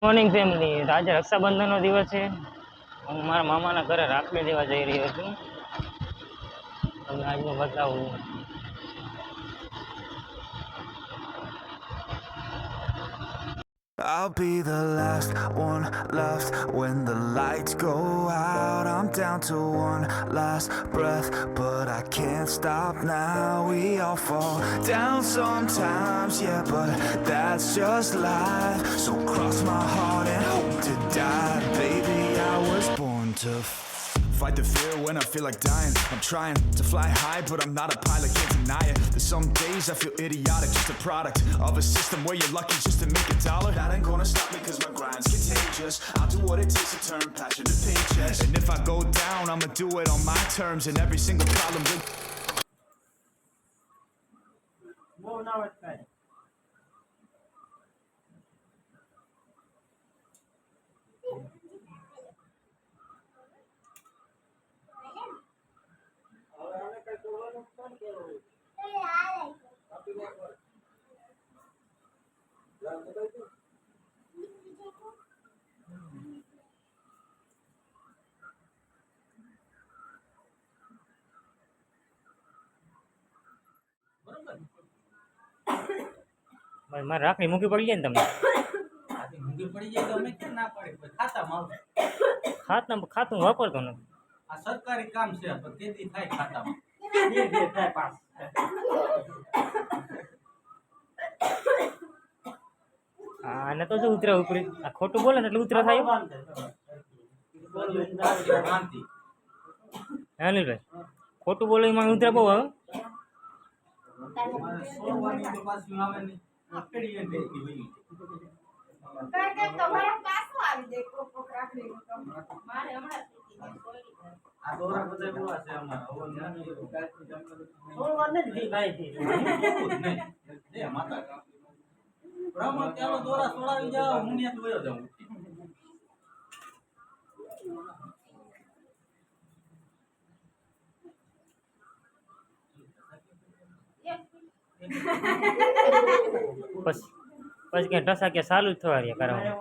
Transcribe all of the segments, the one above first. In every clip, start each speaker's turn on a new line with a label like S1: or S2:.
S1: Morning family, આજે રક્ષાબંધનનો દિવસ છે. હું મારા મામાના ઘરે રાખડી દેવા જઈ રહ્યો છું. તમને આજનું બતાવું.
S2: I'll be the last one left when the lights go out. I'm down to one last breath, but I can't stop now. We all fall down sometimes, yeah, but that's just life. So cross my heart and hope to die. Baby, I was born to fight the fear when I feel like dying. I'm trying to fly high, but I'm not a pilot, can't deny it. There's some days I feel idiotic, just a product of a system where you're lucky just to make a dollar. That ain't gonna stop me cause my grind's contagious. I'll do what it takes to turn passion to paychecks. And if I go down, I'ma do it on my terms. And every single problem will...
S3: Whoa, now it's bad.
S1: મારે રાખડી મૂકી પડી જાય ને તમને.
S3: મૂકી પડી જાય તો અમે કેમ ના પડે? ખાતામાં આવશે.
S1: ખાતું વાપરતો નથી.
S3: આ સરકારી કામ છે, પણ તેથી થાય ખાતામાં. થાય પાસ.
S1: આને તો જો ઉતરા ઉપરી આ ખોટું બોલે ને એટલે ઉતરા થાય. હા નીલભાઈ, ખોટું બોલે એમાં ઉતરા બહુ આવે.
S3: દોરા સોડાવી જાવ હું ત્યાં જાઉં.
S1: પછી ક્યાં ઢસા કે ચાલુ જ થવા રહ્યા કરવાનું.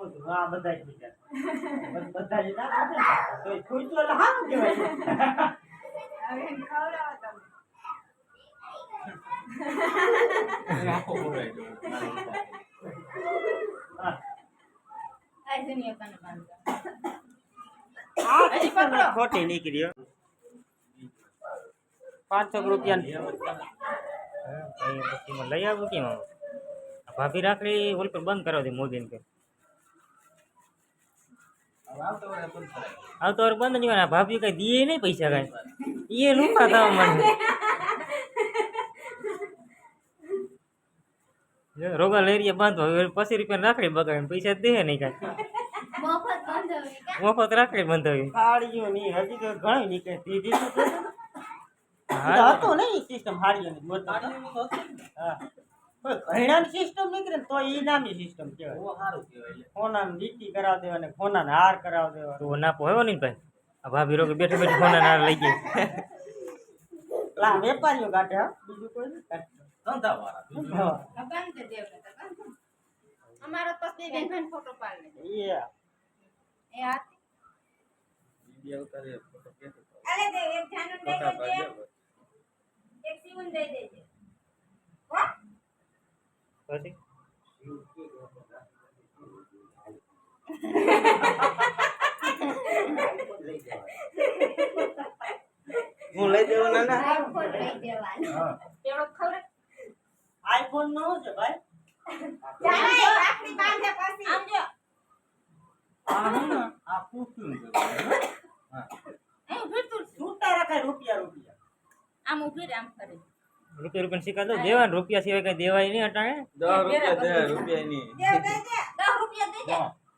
S1: ખોટી નીકળી 500 રૂપિયા લઈ આવું કેમ? ભાભી રાખડી ઓલ પર બંધ કરાવી દે મોદી ને. આવતો વાર બંધ નહીં. ભાભી કઈ દીએ નહીં પૈસા કઈ એ લુખા થવા માંડે. રોગા લેરીએ બાંધો પછી રૂપિયા રાખડી બગાડે પૈસા દે નહીં કઈ. મફત રાખડી બંધાવી
S4: હાડીઓ ની હજી તો ઘણી નીકળે દીધી હતો નહીં સિસ્ટમ હાડીઓની. હા ઘણાની સિસ્ટમ નીકળે તો એ નામની સિસ્ટમ કહેવાય. ફોનાને લીટી કરાવી દેવા ને ફોનાને હાર કરાવી દેવા.
S1: તો ના પોયો નહીં ભાઈ. આ ભાભી રોગે બેઠે બેઠે ફોના હાર લઈ ગઈ.
S4: લા વેપારીઓ કાઢે, હા બીજું કોઈ નહીં કાઢે.
S5: અમારો તો બે બેન ફોટો પાડે એ આ વિડિયો કરે ફોટો કે અલે દે એક જાનન દે દે એક સીવન દે દેજે હો
S1: પછી
S4: હું લઈ દેવાના ના
S5: આઈફોન લઈ દેવાનો પેલો ખવરે
S4: આઈફોન નો છે ભાઈ.
S5: ચાલે રાખડી બાંધે પછી આમજો
S4: આ પૂછું છે.
S5: હા એ ઉભી તું
S4: છૂટા રખાય રૂપિયા
S5: આમ ઉભી રે આમ કરે
S1: રૂપિયા સિક્કા તો દેવા. રૂપિયા સિવાય કઈ દેવાય નહીં અટાણે.
S4: 10 રૂપિયા ની
S5: દે 10 રૂપિયા દે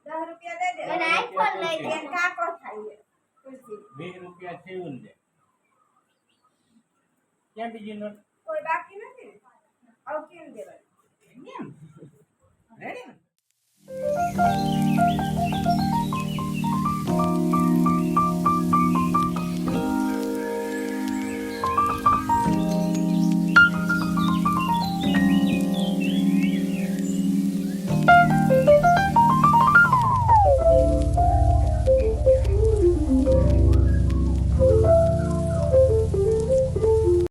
S5: 10 રૂપિયા દે દે અને આઈફોન લઈ દે કાકો થાય ખુશી
S3: 20 રૂપિયા થયું ને ક્યાં બીજી નોટ
S5: કોઈ બાકી નથી આવ કેમ દેવાય
S3: રેડી